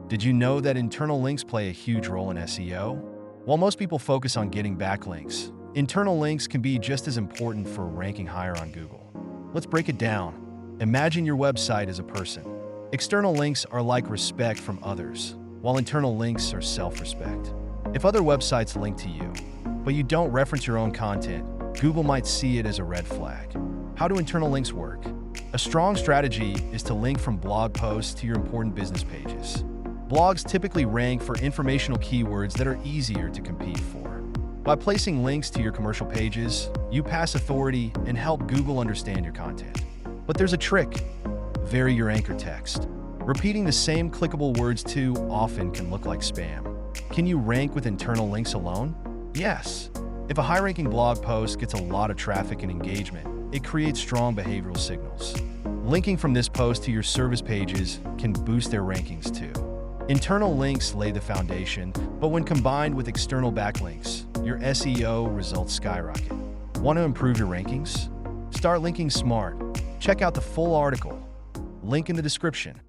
Did you know that internal links play a huge role in SEO? While most people focus on getting backlinks, internal links can be just as important for ranking higher on Google. Let's break it down. Imagine your website as a person. External links are like respect from others, while internal links are self-respect. If other websites link to you, but you don't reference your own content, Google might see it as a red flag. How do internal links work? A strong strategy is to link from blog posts to your important business pages. Blogs typically rank for informational keywords that are easier to compete for. By placing links to your commercial pages, you pass authority and help Google understand your content. But there's a trick. Vary your anchor text. Repeating the same clickable words too often can look like spam. Can you rank with internal links alone? Yes. If a high-ranking blog post gets a lot of traffic and engagement, it creates strong behavioral signals. Linking from this post to your service pages can boost their rankings too. Internal links lay the foundation, but when combined with external backlinks, your SEO results skyrocket. Want to improve your rankings? Start linking smart. Check out the full article. Link in the description.